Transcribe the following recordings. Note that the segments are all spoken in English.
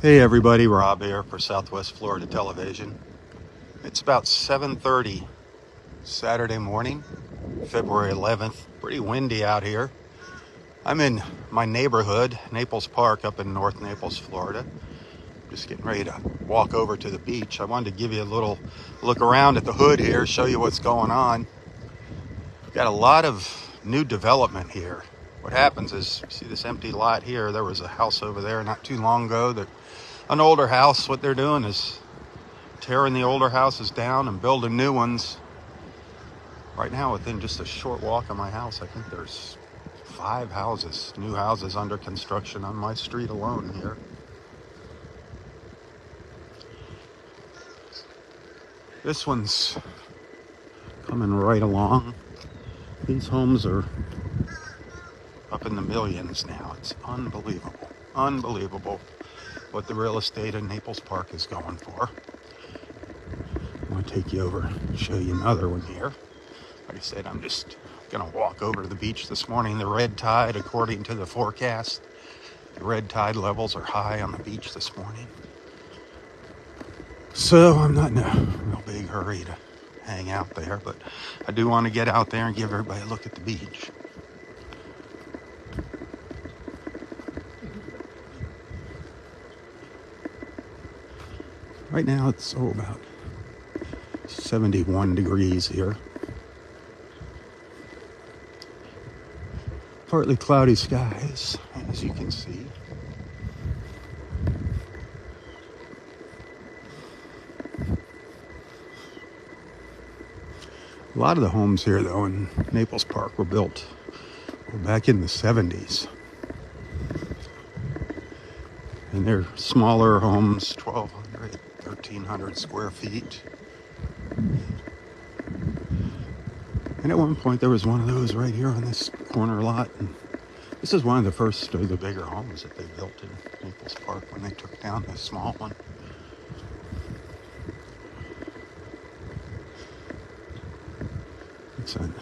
Hey everybody, Rob here for Southwest Florida Television. It's about 7:30 Saturday morning, February 11th. Pretty windy out here. I'm in my neighborhood, Naples Park up in North Naples, Florida. Just getting ready to walk over to the beach. I wanted to give you a little look around at the hood here, show you what's going on. Got a lot of new development here. What happens is, see this empty lot here, there was a house over there not too long ago, an older house. What they're doing is tearing the older houses down and building new ones. Right now, within just a short walk of my house, I think there's 5 houses, new houses under construction on my street alone here. This one's coming right along. These homes are up in the millions now. It's unbelievable. Unbelievable what the real estate in Naples Park is going for. I want to take you over and show you another one here. Like I said, I'm just going to walk over to the beach this morning. The red tide, according to the forecast, the red tide levels are high on the beach this morning. So I'm not in a real big hurry to hang out there, but I do want to get out there and give everybody a look at the beach. Right now it's about 71 degrees here. Partly cloudy skies, as you can see. A lot of the homes here, though, in Naples Park were built back in the 70s. And they're smaller homes, 1,200, 1,300 square feet. And at one point, there was one of those right here on this corner lot. And this is one of the first of the bigger homes that they built in Naples Park when they took down the small one. It's on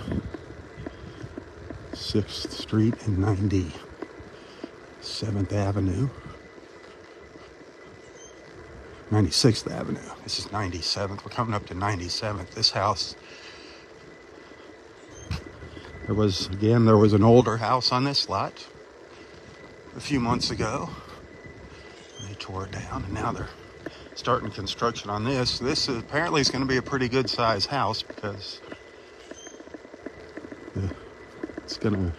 6th Street and 97th Avenue. 96th Avenue. This is 97th. We're coming up to 97th. This house, there was an older house on this lot a few months ago. They tore it down, and now they're starting construction on this. This apparently is going to be a pretty good size house because it's going to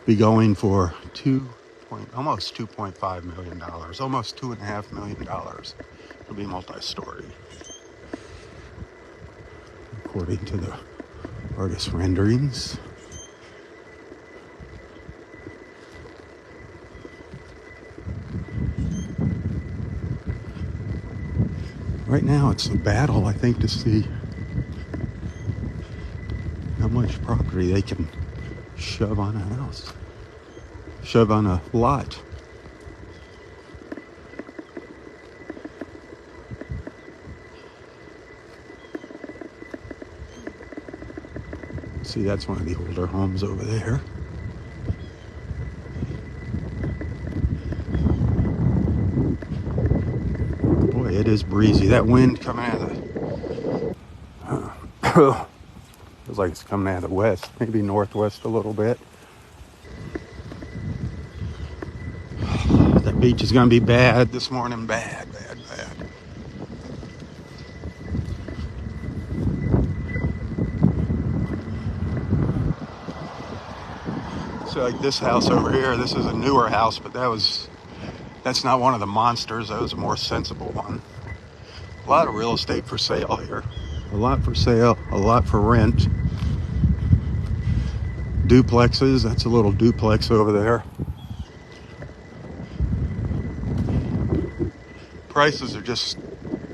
be going for almost $2.5 million, almost $2.5 million. It'll be multi-story, according to the artist renderings. Right now it's a battle, I think, to see how much property they can shove on a house, shove on a lot. See, that's one of the older homes over there. Boy, it is breezy. That wind coming out of the... feels like it's coming out of the west, maybe northwest a little bit. That beach is going to be bad this morning. Bad. So like this house over here, this is a newer house, but that's not one of the monsters. That was a more sensible one. A lot of real estate for sale here. A lot for sale, a lot for rent. Duplexes, that's a little duplex over there. Prices are just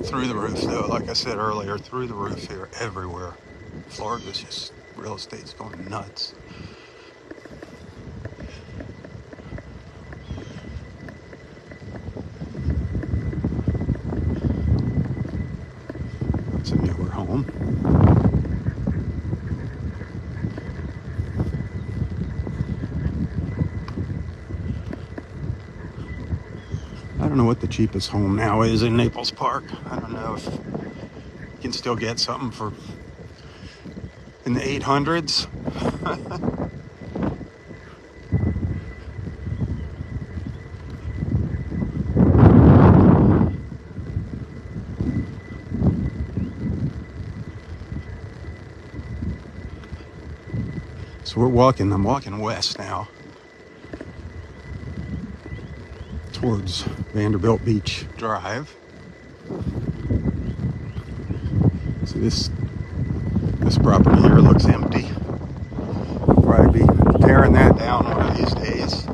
through the roof, though. Like I said earlier, through the roof here, everywhere. Florida's just, real estate's going nuts. It's a newer home. I don't know what the cheapest home now is in Naples Park. I don't know if you can still get something for in the 800s. So I'm walking west now towards Vanderbilt Beach Drive. So this property here looks empty. Probably be tearing that down one of these days.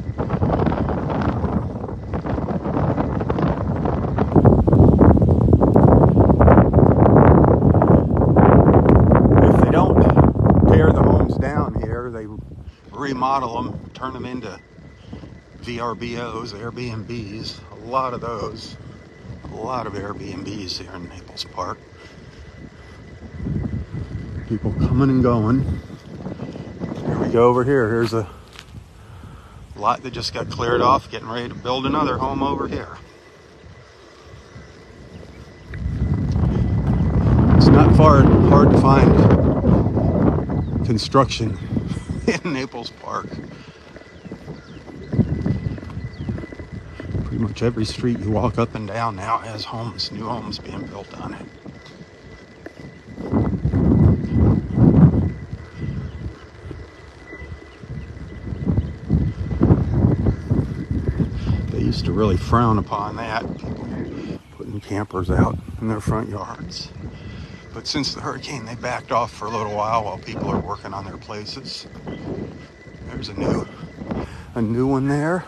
If they don't tear the homes down here, they remodel them, turn them into VRBOs, Airbnbs. A lot of those. A lot of Airbnbs here in Naples Park. People coming and going. Here we go over here. Here's a lot that just got cleared off, getting ready to build another home over here. It's not hard to find construction in Naples Park. Pretty much every street you walk up and down now has homes, new homes being built on it. They used to really frown upon that, people putting campers out in their front yards. But since the hurricane, they backed off for a little while people are working on their places. There's a new one there.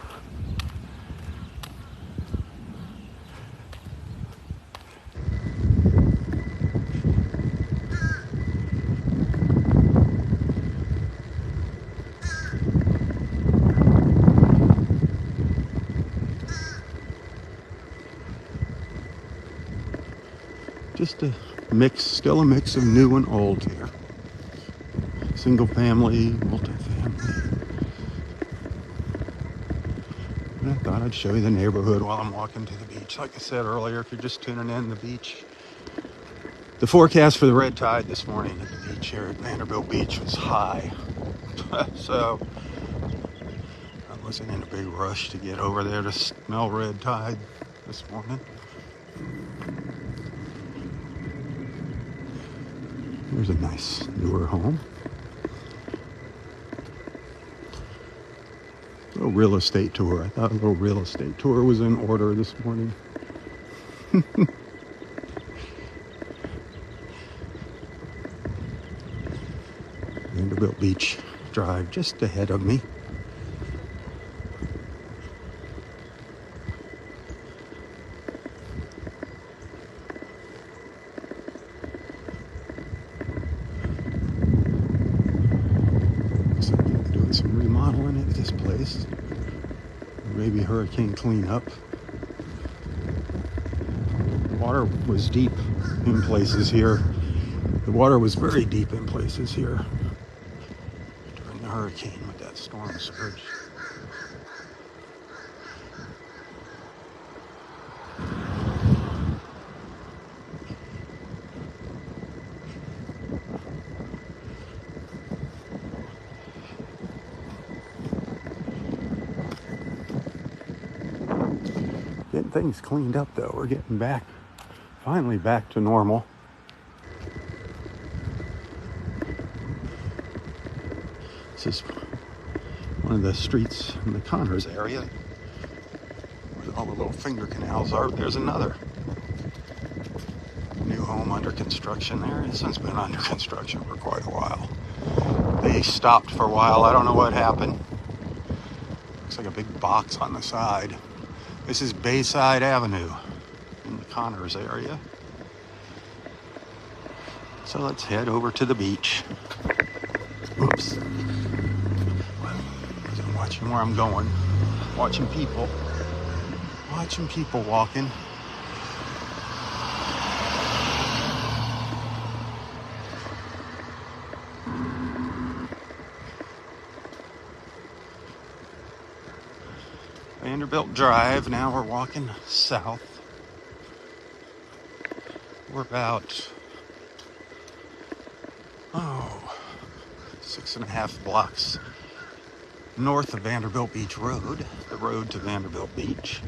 Just a mix, still a mix of new and old here. Single family, multi-family. And I thought I'd show you the neighborhood while I'm walking to the beach. Like I said earlier, if you're just tuning in, the beach. The forecast for the red tide this morning at the beach here at Vanderbilt Beach was high. So I wasn't in a big rush to get over there to smell red tide this morning. Here's a nice newer home. A little real estate tour. I thought a little real estate tour was in order this morning. Vanderbilt Beach Drive just ahead of me. Some remodeling at this place. Maybe hurricane cleanup. The water was deep in places here. The water was very deep in places here during the hurricane with that storm surge. Getting things cleaned up though. We're getting finally back to normal. This is one of the streets in the Connors area where all the little finger canals are. There's another new home under construction there. This one's been under construction for quite a while. They stopped for a while. I don't know what happened. Looks like a big box on the side. This is Bayside Avenue in the Connors area. So let's head over to the beach. Oops. I'm watching where I'm going. Watching people walking. Vanderbilt Drive. Now we're walking south. We're about 6.5 blocks north of Vanderbilt Beach Road, the road to Vanderbilt Beach.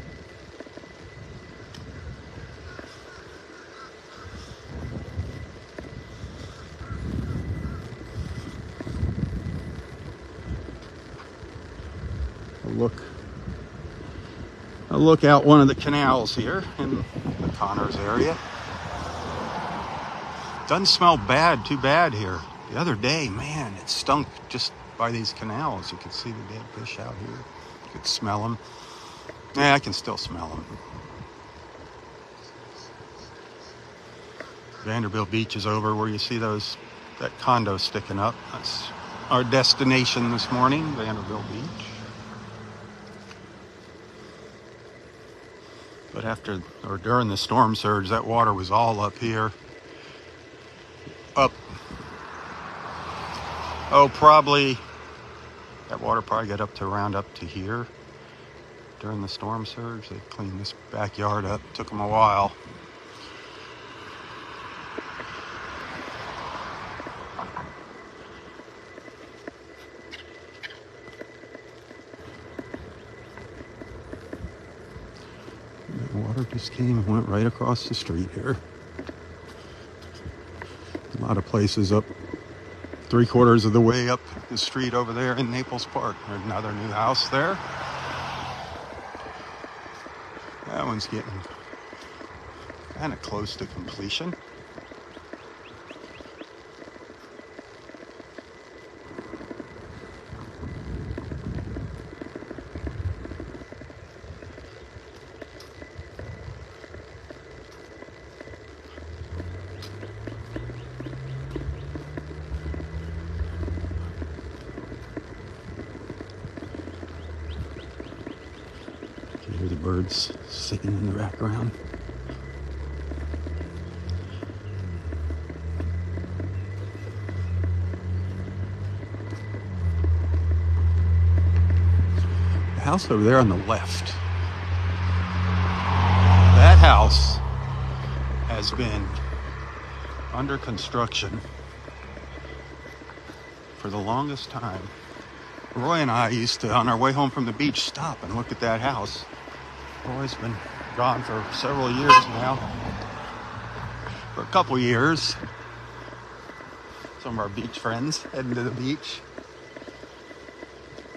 A look out one of the canals here in the Connors area. Doesn't smell bad, too bad here. The other day, man, it stunk just by these canals. You could see the dead fish out here. You could smell them. Yeah, I can still smell them. Vanderbilt Beach is over where you see that condo sticking up. That's our destination this morning, Vanderbilt Beach. But during the storm surge, that water was all up here. That water probably got around up to here during the storm surge. They cleaned this backyard up. Took them a while. The water just came and went right across the street here. A lot of places up 3/4 of the way up the street over there in Naples Park. There's another new house there. That one's getting kind of close to completion. You hear the birds singing in the background. The house over there on the left, that house has been under construction for the longest time. Roy and I used to, on our way home from the beach, stop and look at that house. Roy's been gone for several years now. For a couple years. Some of our beach friends heading to the beach.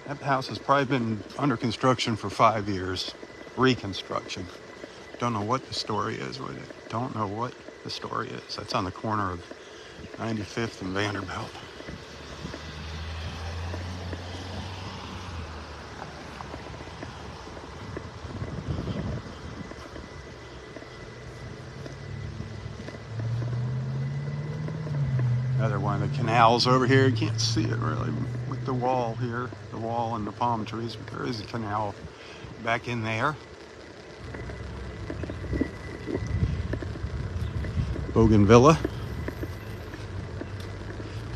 That house has probably been under construction for 5 years. Reconstruction. Don't know what the story is with it. Don't know what the story is. That's on the corner of 95th and Vanderbilt. Another one of the canals over here. You can't see it really with the wall here, the wall and the palm trees, but there is a canal back in there. Bougainvillea.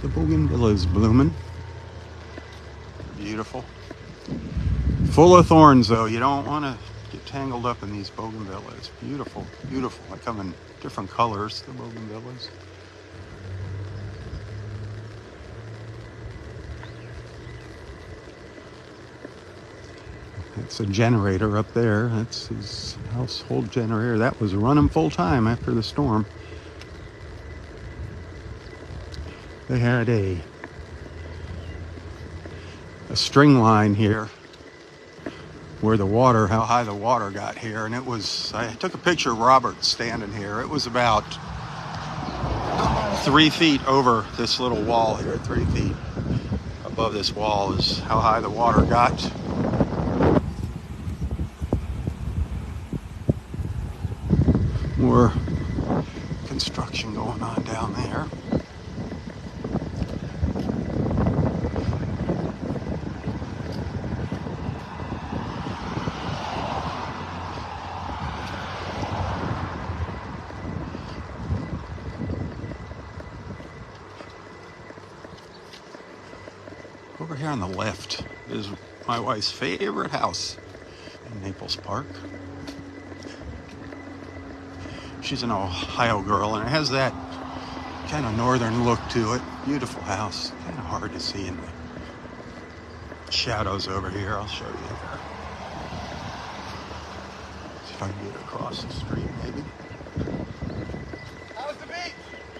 The bougainvillea is blooming. Beautiful. Full of thorns though. You don't want to get tangled up in these bougainvilleas. It's beautiful, beautiful. They come in different colors, the bougainvilleas. It's a generator up there. That's his household generator. That was running full time after the storm. They had a string line here where the water, how high the water got here. And it was, I took a picture of Robert standing here. It was about 3 feet over this little wall here. 3 feet above this wall is how high the water got. More construction going on down there. Over here on the left is my wife's favorite house. in Naples Park. She's an Ohio girl, and it has that kind of northern look to it. Beautiful house. Kind of hard to see in the shadows over here. I'll show you. See if I can get across the street, maybe. How's the beach?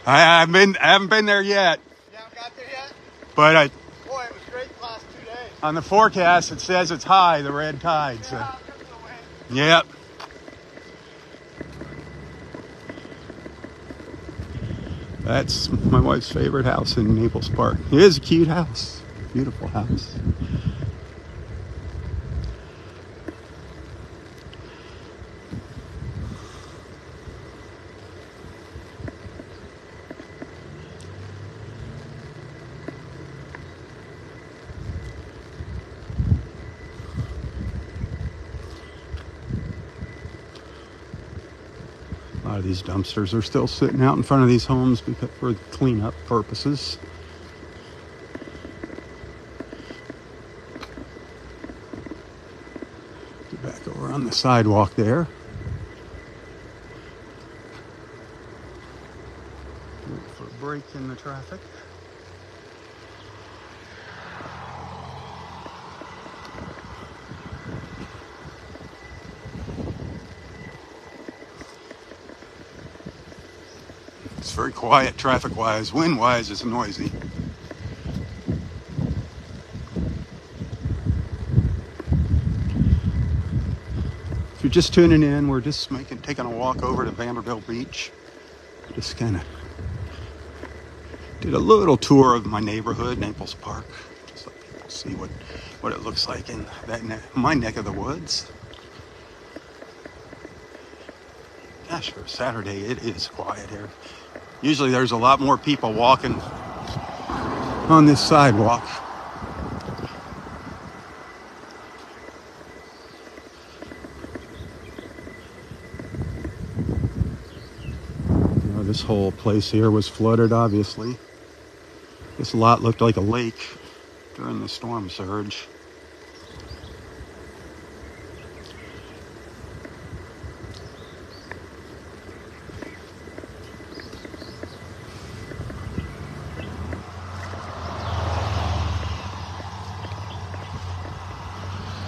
I haven't been there yet. You haven't got there yet? But Boy, it was great the last 2 days. on the forecast, it says it's high, the red tide. So. Yeah, it comes away. Yep. That's my wife's favorite house in Naples Park. It is a cute house. Beautiful house. A lot of these dumpsters are still sitting out in front of these homes because for cleanup purposes. Get back over on the sidewalk there. Wait for a break in the traffic. It's very quiet traffic-wise. Wind-wise, it's noisy. If you're just tuning in, we're just taking a walk over to Vanderbilt Beach. Just kind of did a little tour of my neighborhood, Naples Park. Just let people see what it looks like in my neck of the woods. Gosh, for a Saturday, it is quiet here. Usually there's a lot more people walking on this sidewalk. You know, this whole place here was flooded, obviously. This lot looked like a lake during the storm surge.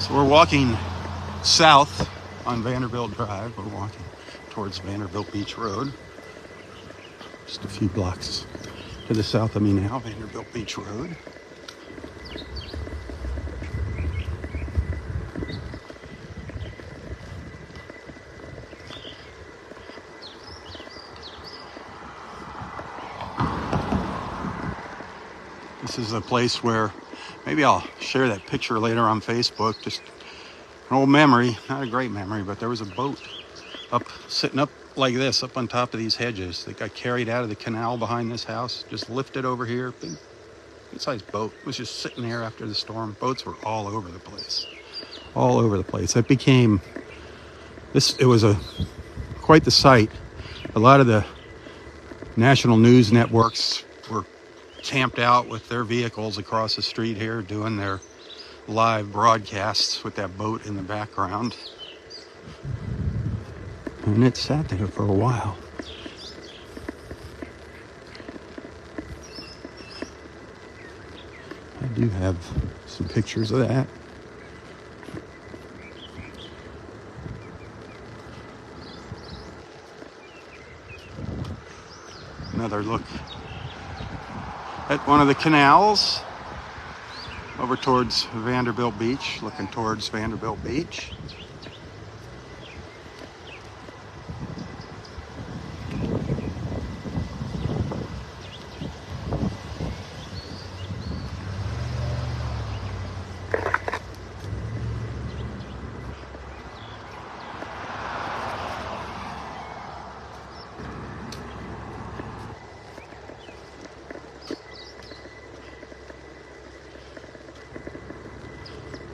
So we're walking south on Vanderbilt Drive. We're walking towards Vanderbilt Beach Road. Just a few blocks to the south of me now, Vanderbilt Beach Road. This is a place where maybe I'll share that picture later on Facebook. Just an old memory, not a great memory, but there was a boat sitting up like this, up on top of these hedges that got carried out of the canal behind this house, just lifted over here. Big sized boat. It was just sitting there after the storm. Boats were all over the place. All over the place. It became it was quite the sight. A lot of the national news networks were camped out with their vehicles across the street here doing their live broadcasts with that boat in the background. And it sat there for a while. I do have some pictures of that. Another look at one of the canals over towards Vanderbilt Beach, looking towards Vanderbilt Beach.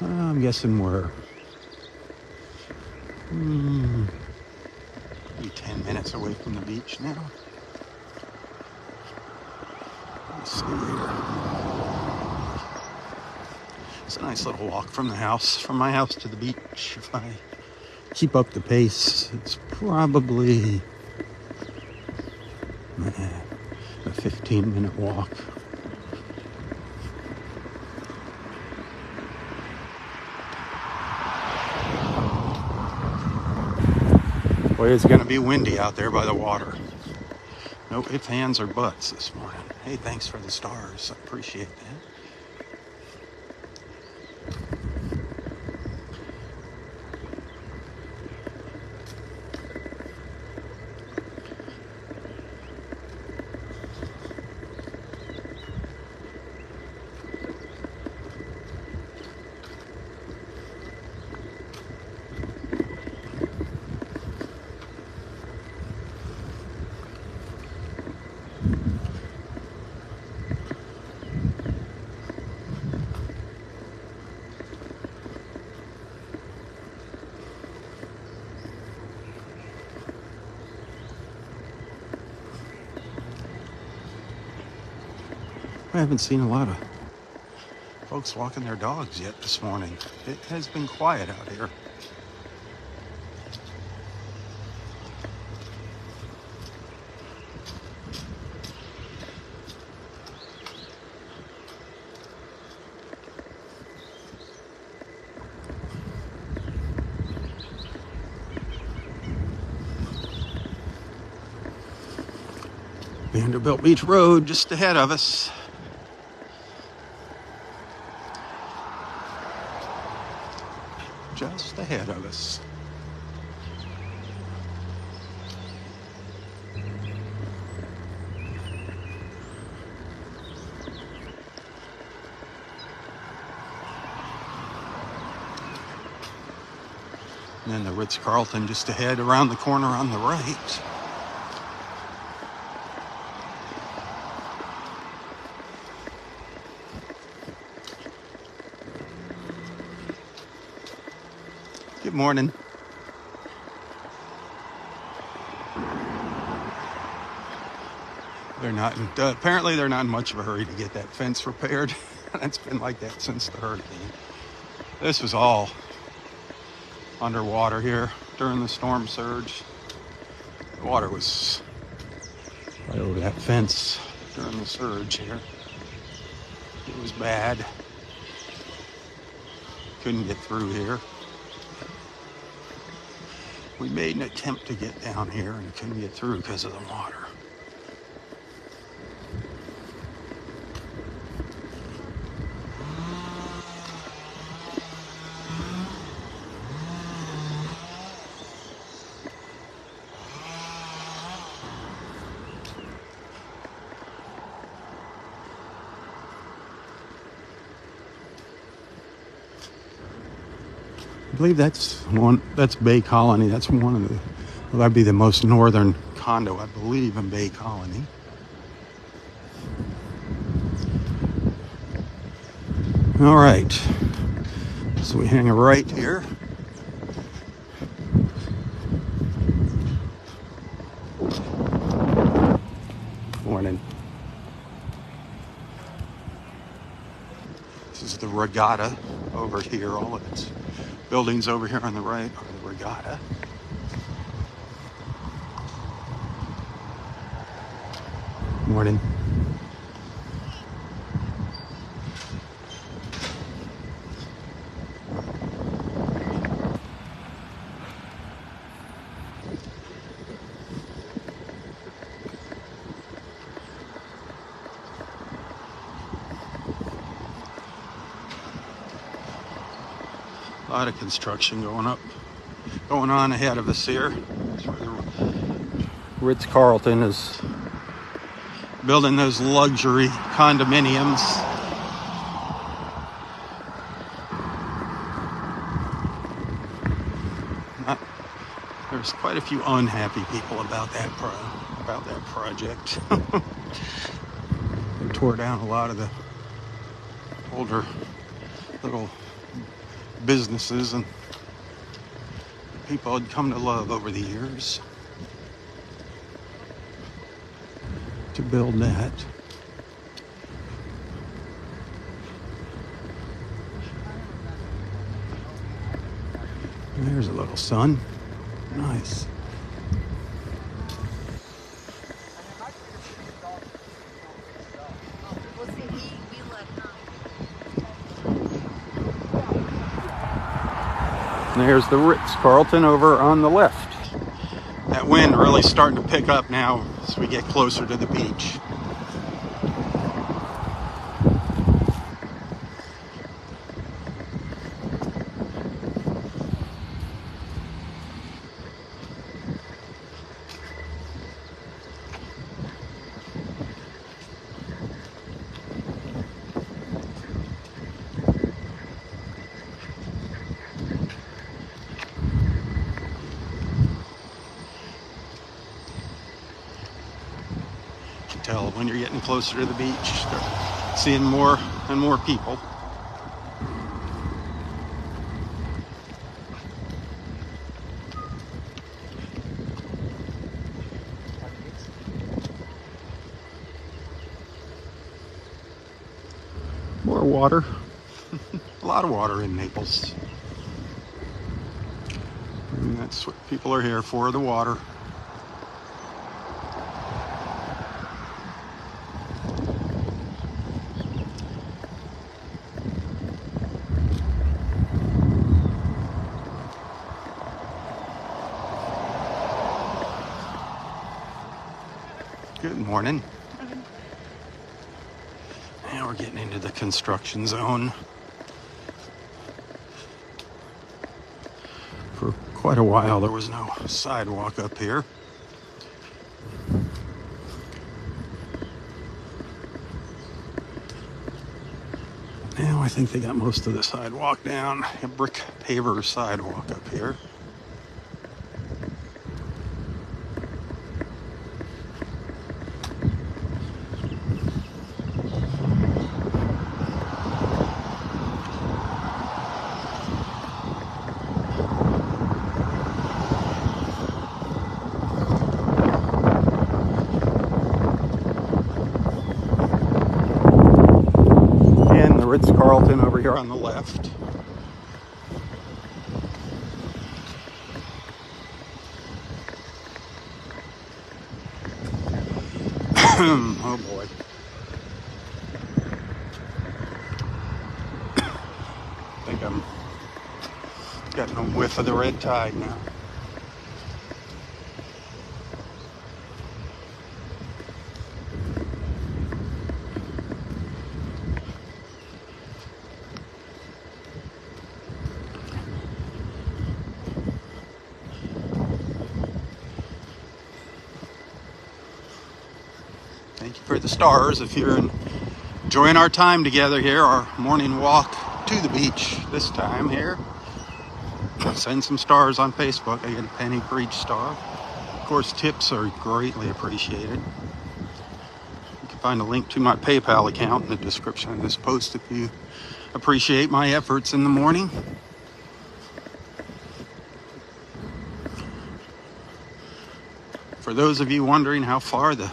I'm guessing we're maybe 10 minutes away from the beach now. Let's see here. It's a nice little walk from the house, from my house to the beach. If I keep up the pace, it's probably a 15-minute walk. Boy, it's going to be windy out there by the water. No ifs, ands, or buts this morning. Hey, thanks for the stars. I appreciate that. I haven't seen a lot of folks walking their dogs yet this morning. It has been quiet out here. Vanderbilt Beach Road just ahead of us. Just ahead of us. And then the Ritz-Carlton just ahead around the corner on the right. Good morning. Apparently they're not in much of a hurry to get that fence repaired. It's been like that since the hurricane. This was all underwater here during the storm surge. The water was right over that fence during the surge here. It was bad. Couldn't get through here. We made an attempt to get down here and couldn't get through because of the water. I believe that's Bay Colony. That's one of that'd be the most northern condo, I believe, in Bay Colony. All right, so we hang a right here. Morning. This is the Regatta over here. All of its buildings over here on the right are the Regatta. Morning. A lot of construction going on ahead of us here. Ritz-Carlton is building those luxury condominiums. There's quite a few unhappy people about that project. They tore down a lot of the older little businesses and people had come to love over the years to build that. There's a little sun. Nice. There's the Ritz-Carlton over on the left. That wind really starting to pick up now as we get closer to the beach. Tell when you're getting closer to the beach, start seeing more and more people. More water. A lot of water in Naples. And that's what people are here for, the water. Good morning. Now we're getting into the construction zone. For quite a while there was no sidewalk up here. Now I think they got most of the sidewalk down. A brick paver sidewalk up here. Ritz-Carlton over here on the left. Oh boy. I think I'm getting a whiff of the red tide now. Thank you for the stars. If you're enjoying our time together here, our morning walk to the beach this time here, send some stars on Facebook. I get a penny for each star. Of course, tips are greatly appreciated. You can find a link to my PayPal account in the description of this post if you appreciate my efforts in the morning. For those of you wondering how far the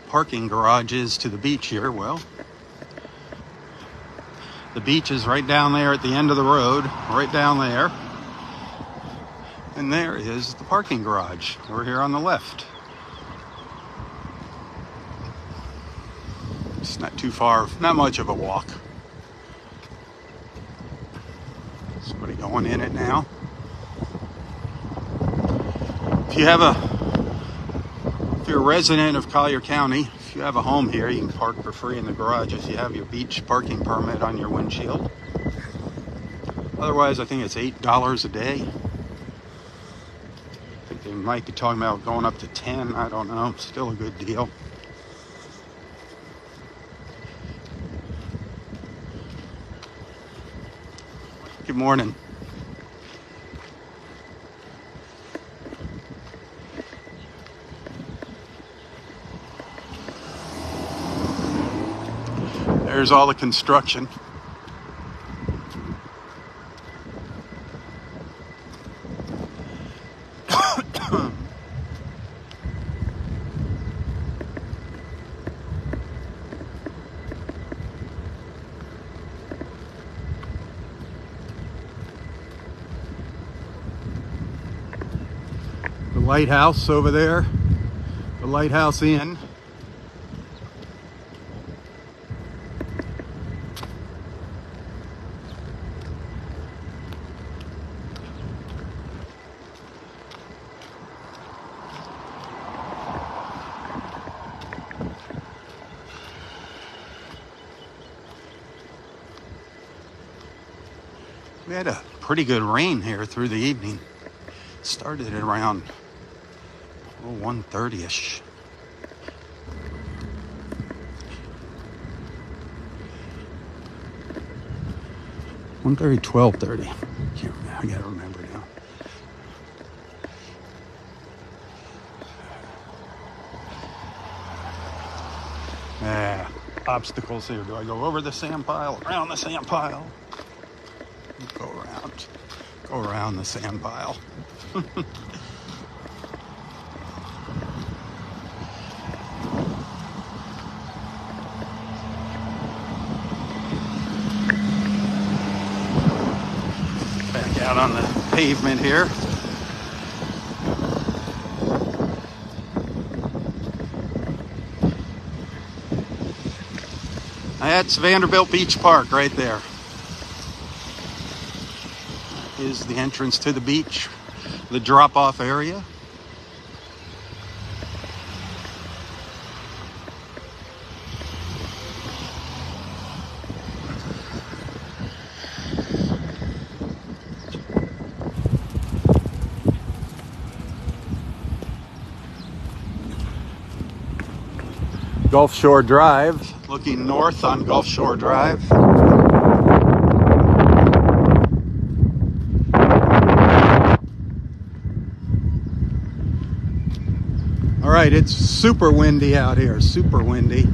parking garage is to the beach here, well, the beach is right down there at the end of the road, right down there. And there is the parking garage over here on the left. It's not too far, not much of a walk. Somebody going in it now. If you're a resident of Collier County, if you have a home here, you can park for free in the garage if you have your beach parking permit on your windshield. Otherwise, I think it's $8 a day. I think they might be talking about going up to 10. I don't know. Still a good deal. Good morning. There's all the construction. lighthouse over there, the Lighthouse Inn. We had a pretty good rain here through the evening. Started at around 1:30ish. $1:30, $12:30. I gotta remember now. Obstacles here. Do I go over the sand pile, around the sand pile? Go around the sand pile. Back out on the pavement here. That's Vanderbilt Beach Park right there. Is the entrance to the beach, the drop-off area. Gulf Shore Drive, looking north on Gulf Shore Drive. All right, it's super windy out here, super windy.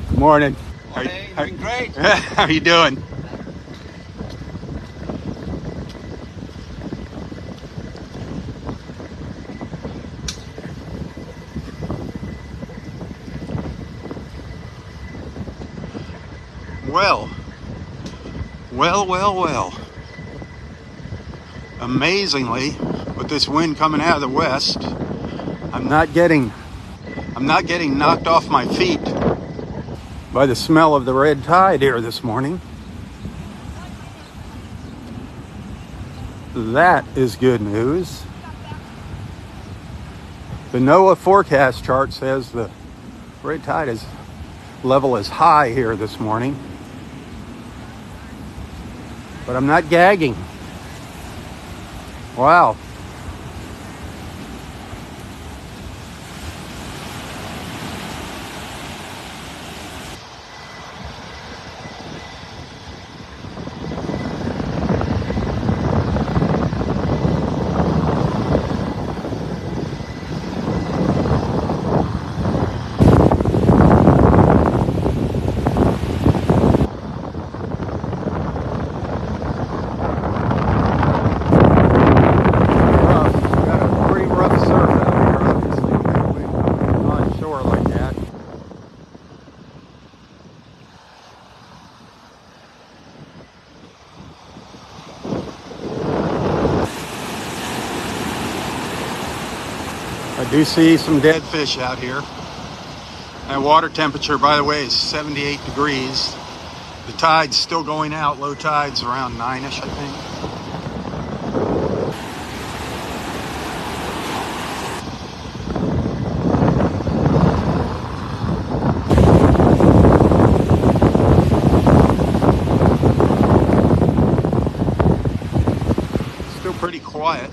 Good morning. Doing great. How are you doing? Well. Amazingly, with this wind coming out of the west, I'm not getting knocked off my feet by the smell of the red tide here this morning. That is good news. The NOAA forecast chart says the red tide level is high here this morning. But I'm not gagging. Wow. I do see some dead fish out here. That water temperature, by the way, is 78 degrees. The tide's still going out. Low tide's around 9ish, I think. Still pretty quiet.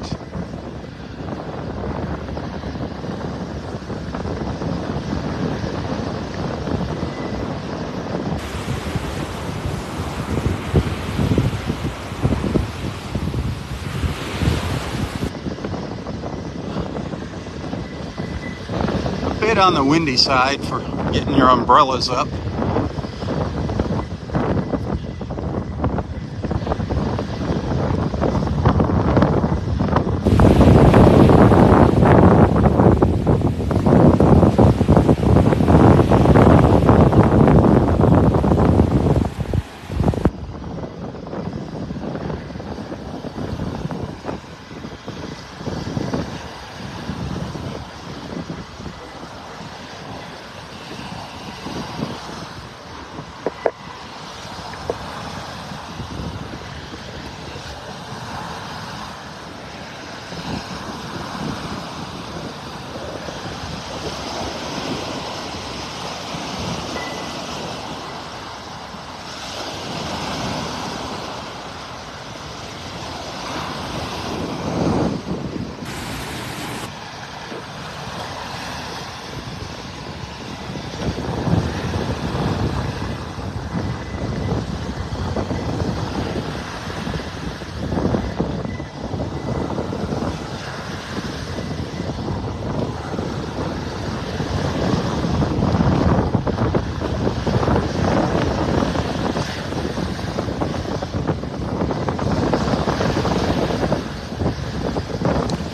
On the windy side for getting your umbrellas up.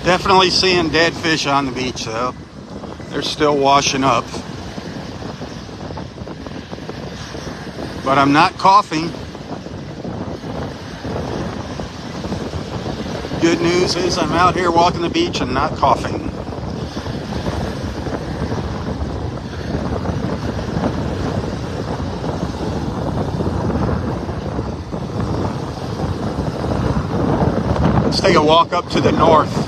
Definitely seeing dead fish on the beach though. They're still washing up. But I'm not coughing. Good news is I'm out here walking the beach and not coughing. Let's take a walk up to the north.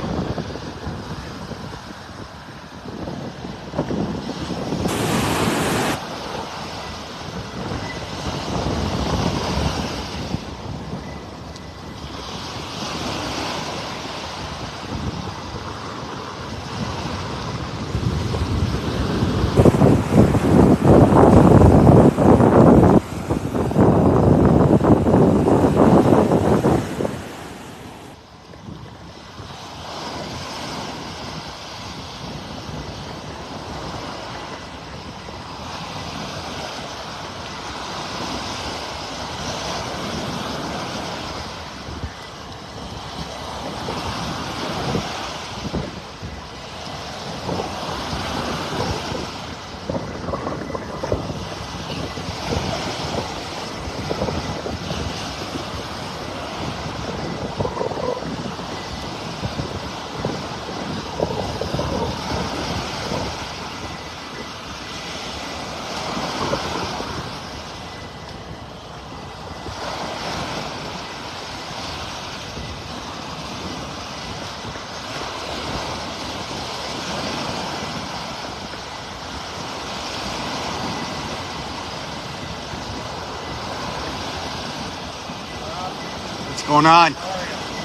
What's going on?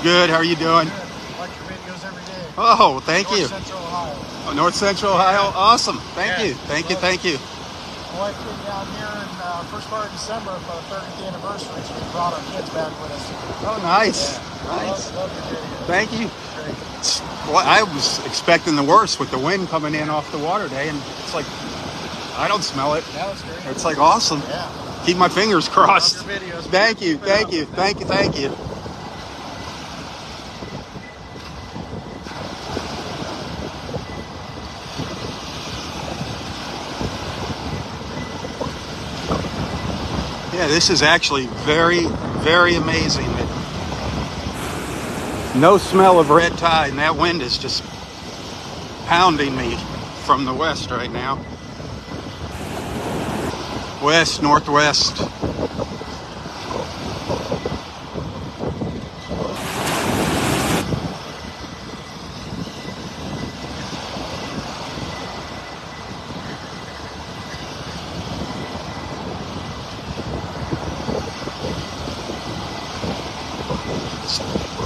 Good, how are you doing? Good. Watch your videos every day. Oh, thank you. North Central Ohio. Oh, North Central Ohio? Awesome. Thank Yeah. you. Thank you. Thank you. My wife came down here in first part of December for the 30th anniversary, so we brought our kids back with us. Oh, nice. Yeah. Nice. Love your videos. Thank you. Great. Well, I was expecting the worst with the wind coming in off the water day, and it's like, I don't smell it. That was great. It's like awesome. Yeah. Keep my fingers crossed. Love your videos. Thank you. Keep it Thank up. you. Thank you. Thank you. Yeah, this is actually very, very amazing. No smell of red tide, and that wind is just pounding me from the west right now. West, northwest.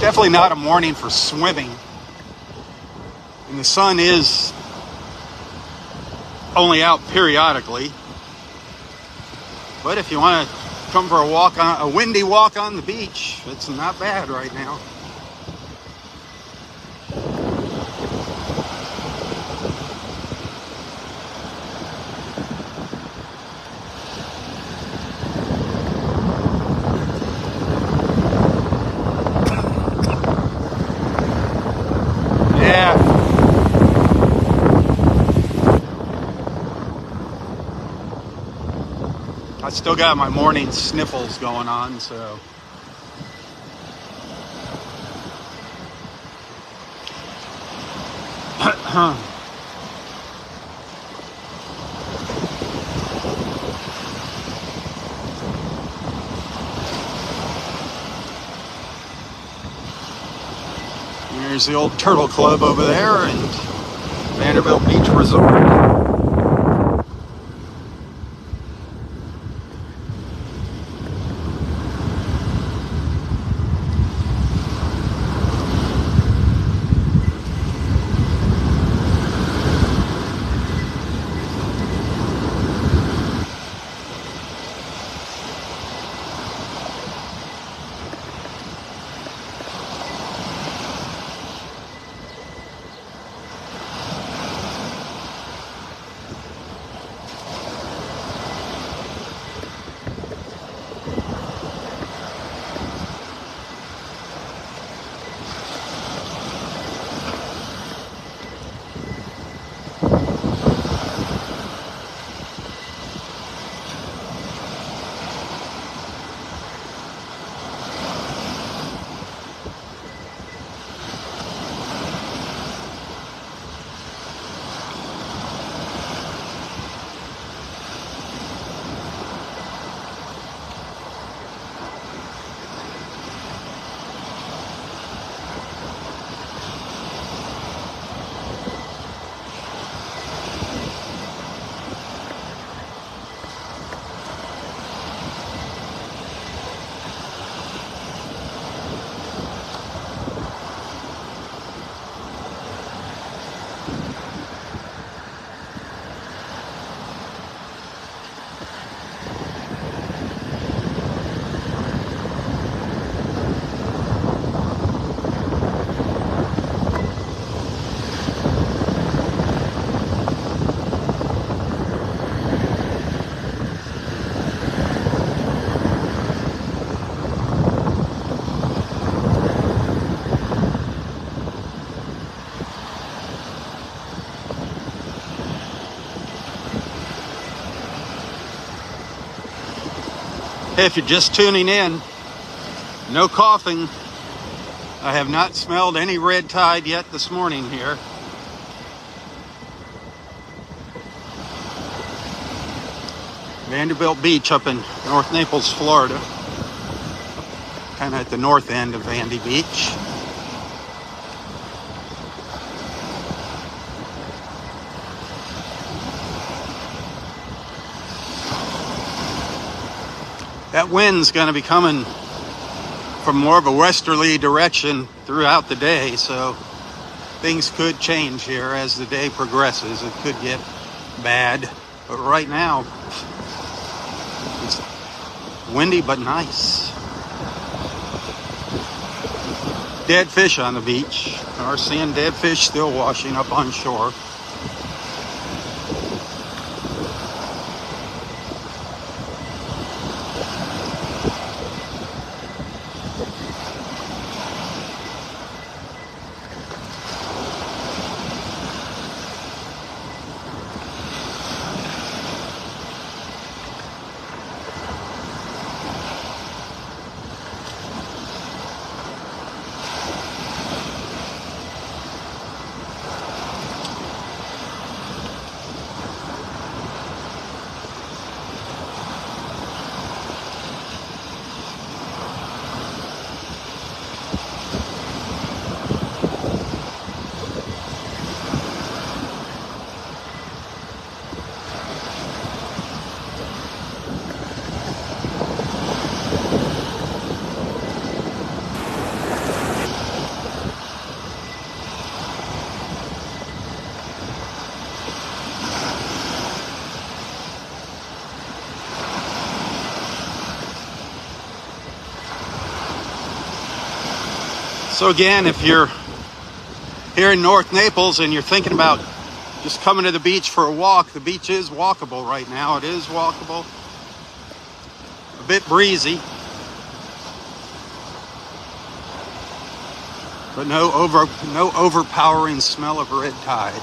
Definitely not a morning for swimming. And the sun is only out periodically. But if you want to come for a windy walk on the beach, it's not bad right now. Yeah. I still got my morning sniffles going on, so. There's the old Turtle Club over there and Vanderbilt Beach Resort. Hey, if you're just tuning in, no coughing. I have not smelled any red tide yet this morning here. Vanderbilt Beach up in North Naples, Florida. Kind of at the north end of Vandy Beach. That wind's going to be coming from more of a westerly direction throughout the day, so things could change here as the day progresses. It could get bad, but right now it's windy but nice. Dead fish on the beach. We're seeing dead fish still washing up on shore. So again, if you're here in North Naples and you're thinking about just coming to the beach for a walk, the beach is walkable right now. It is walkable. A bit breezy, but no overpowering smell of red tide.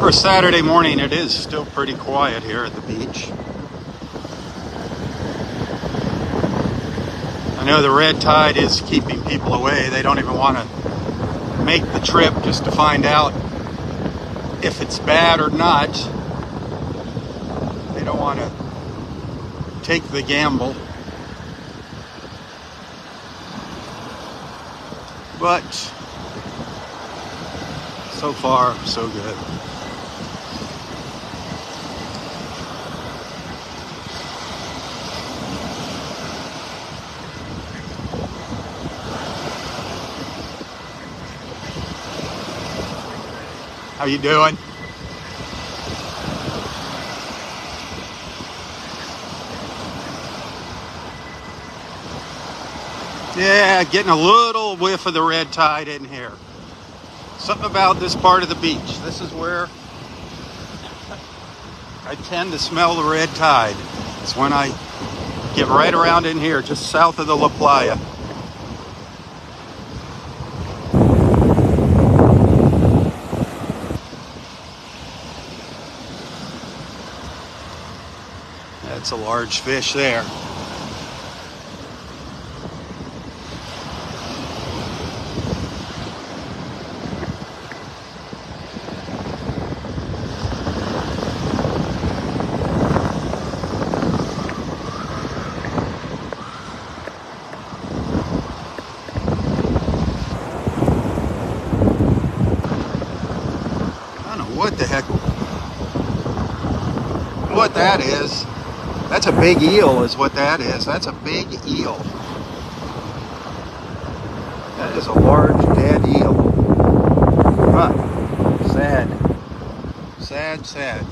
For a Saturday morning, it is still pretty quiet here at the beach. I know the red tide is keeping people away. They don't even want to make the trip just to find out if it's bad or not. They don't want to take the gamble. But so far, so good. How you doing? Yeah, getting a little whiff of the red tide in here. Something about this part of the beach. This is where I tend to smell the red tide. It's when I get right around in here, just south of the La Playa. That's a large fish there. I don't know what the heck, what that is. That's a big eel is what that is. That's a big eel. That is a large dead eel. Huh. Sad. Sad, sad.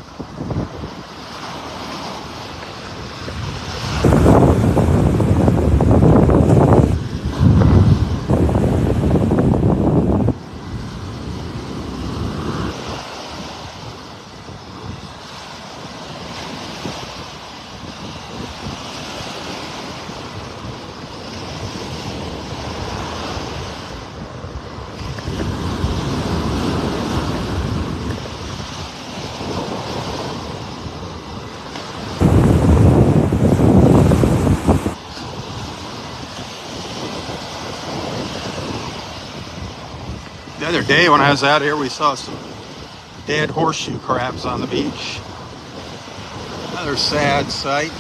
The other day when I was out here, we saw some dead horseshoe crabs on the beach. Another sad sight.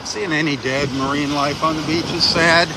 Seeing any dead marine life on the beach is sad.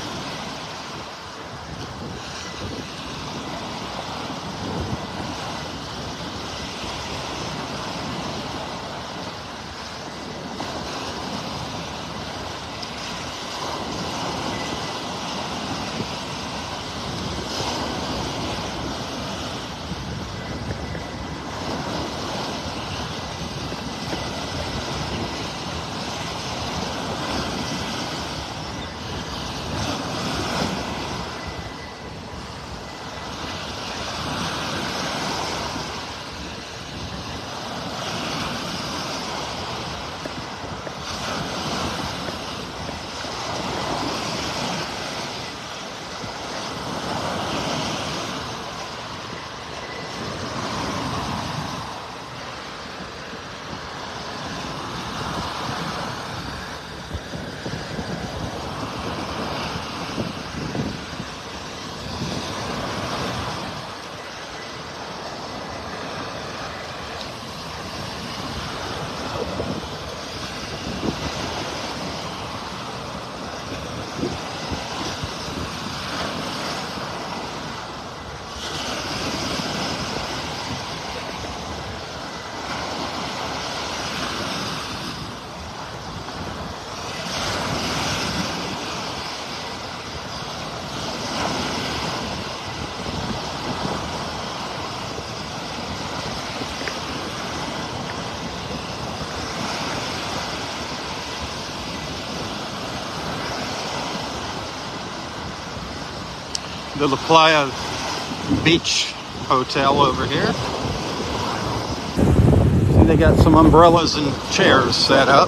The La Playa Beach Hotel over here. See, they got some umbrellas and chairs set up.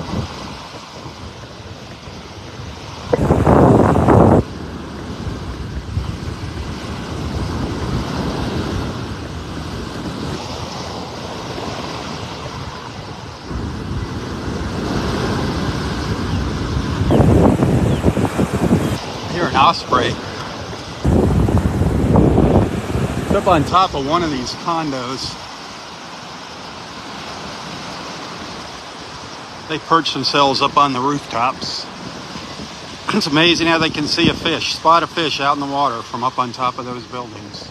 an osprey. It's up on top of one of these condos. They perch themselves up on the rooftops. It's amazing how they can see a fish, spot a fish out in the water from up on top of those buildings.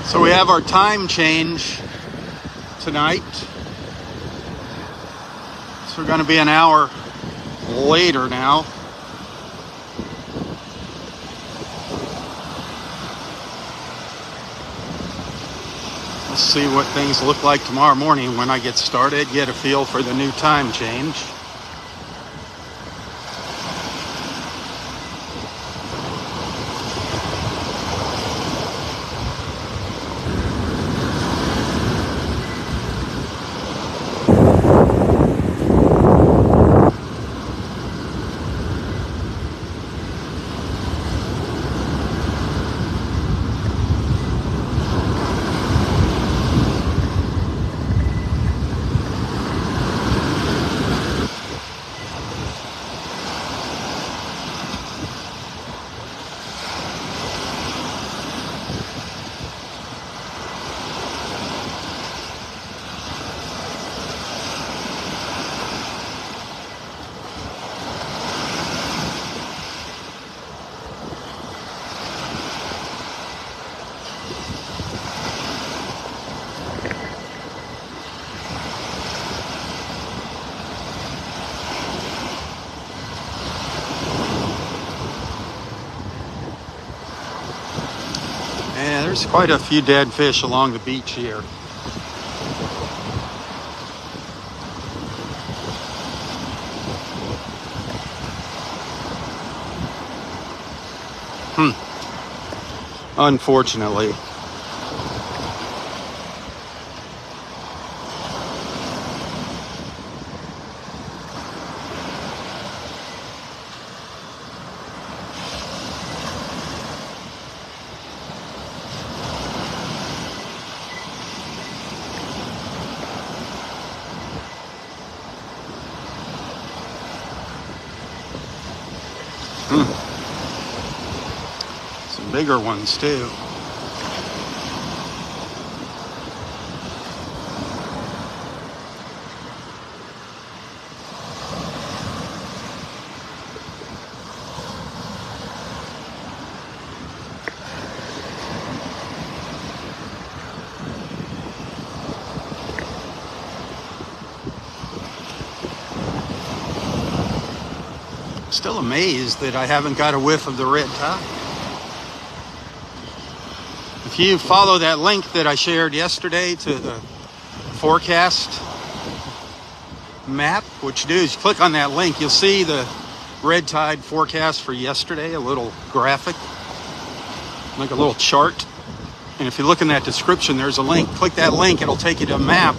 So we have our time change tonight. So we're going to be an hour later now. Let's see what things look like tomorrow morning when I get started, get a feel for the new time change. And there's quite a few dead fish along the beach here. Unfortunately. Some bigger ones too. Still amazed that I haven't got a whiff of the red tide. If you follow that link that I shared yesterday to the forecast map, what you do is you click on that link, you'll see the red tide forecast for yesterday, a little graphic, like a little chart. And if you look in that description, there's a link. Click that link, it'll take you to a map.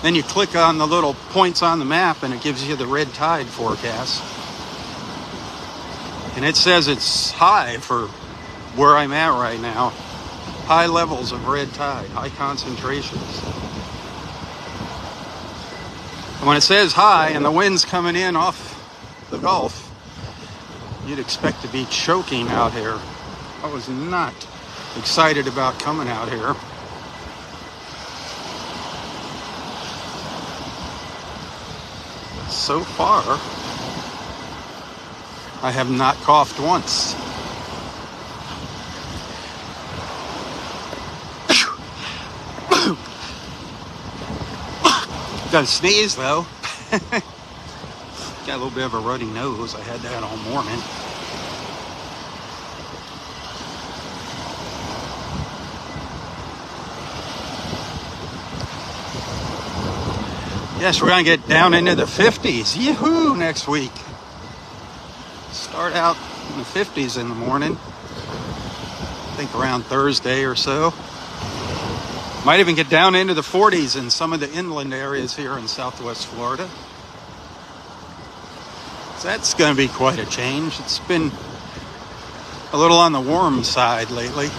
Then you click on the little points on the map and it gives you the red tide forecast. And it says it's high for where I'm at right now. High levels of red tide, high concentrations. And when it says high and the wind's coming in off the Gulf, you'd expect to be choking out here. I was not excited about coming out here. So far, I have not coughed once. Got a sneeze though. Got a little bit of a runny nose. I had that all morning. Yes, we're going to get down into the 50s. Yee-hoo, next week. Start out in the 50s in the morning. I think around Thursday or so. Might even get down into the 40s in some of the inland areas here in Southwest Florida. So that's going to be quite a change. It's been a little on the warm side lately.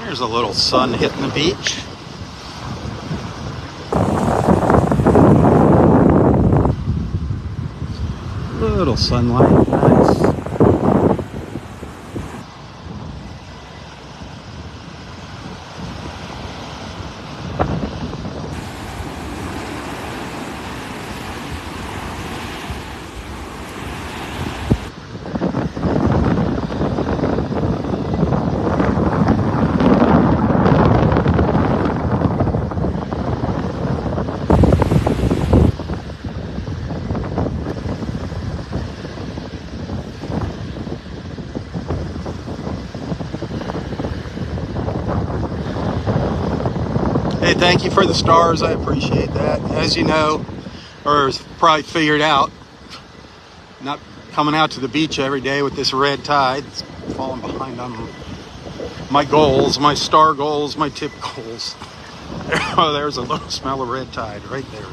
There's a little sun hitting the beach. Little sunlight, nice. Hey, thank you for the stars. I appreciate that. As you know, or probably figured out, not coming out to the beach every day with this red tide. It's falling behind on my goals, my star goals, my tip goals. Oh, there's a little smell of red tide right there.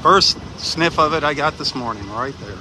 First sniff of it I got this morning, right there.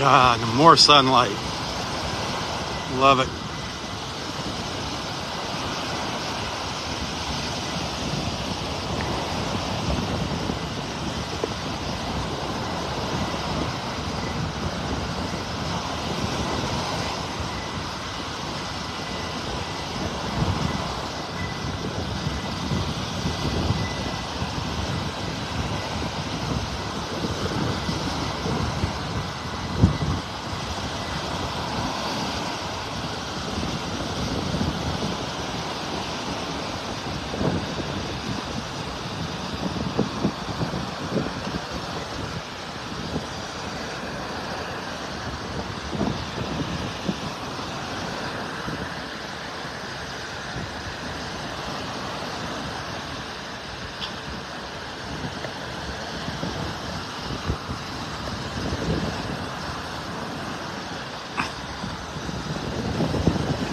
Ah, more sunlight. Love it.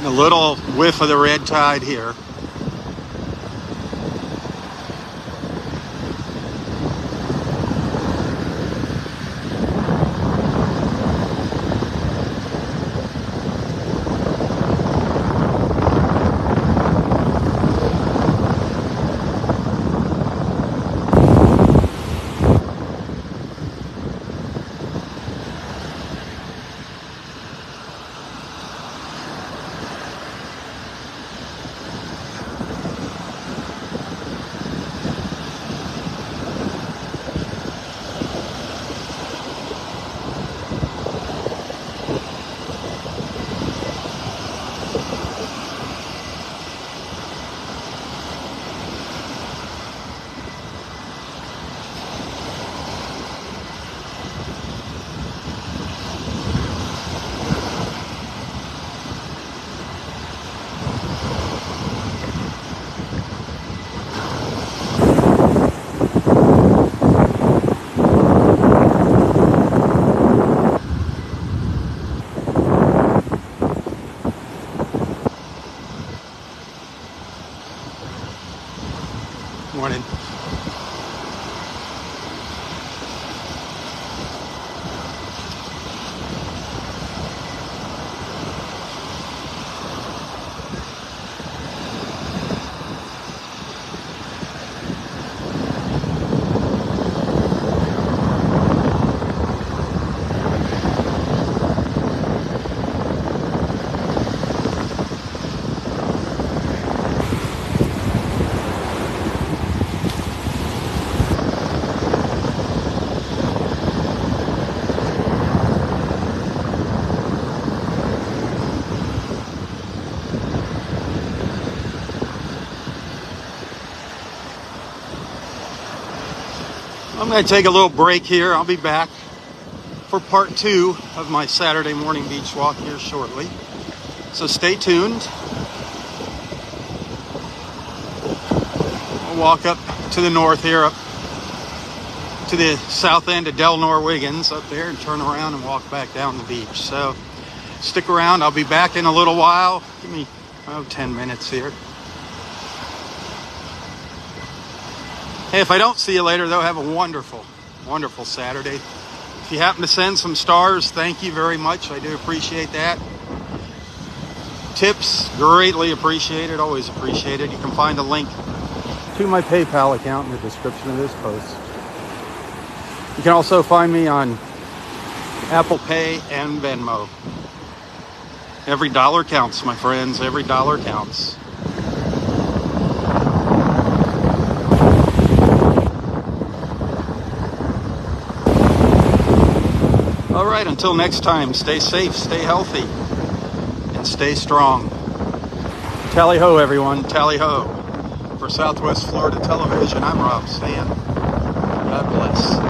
A little whiff of the red tide here. Morning. I'm going to take a little break here. I'll be back for part 2 of my Saturday morning beach walk here shortly. So stay tuned. I'll walk up to the north here, up to the south end of Del Norwiggins up there, and turn around and walk back down the beach. So stick around. I'll be back in a little while. Give me 10 minutes here. Hey, if I don't see you later, though, have a wonderful, wonderful Saturday. If you happen to send some stars, thank you very much. I do appreciate that. Tips, greatly appreciated, always appreciated. You can find a link to my PayPal account in the description of this post. You can also find me on Apple Pay and Venmo. Every dollar counts, my friends. Every dollar counts. All right, until next time, stay safe, stay healthy, and stay strong. Tally-ho, everyone, tally-ho. For Southwest Florida Television, I'm Robb saying, God bless.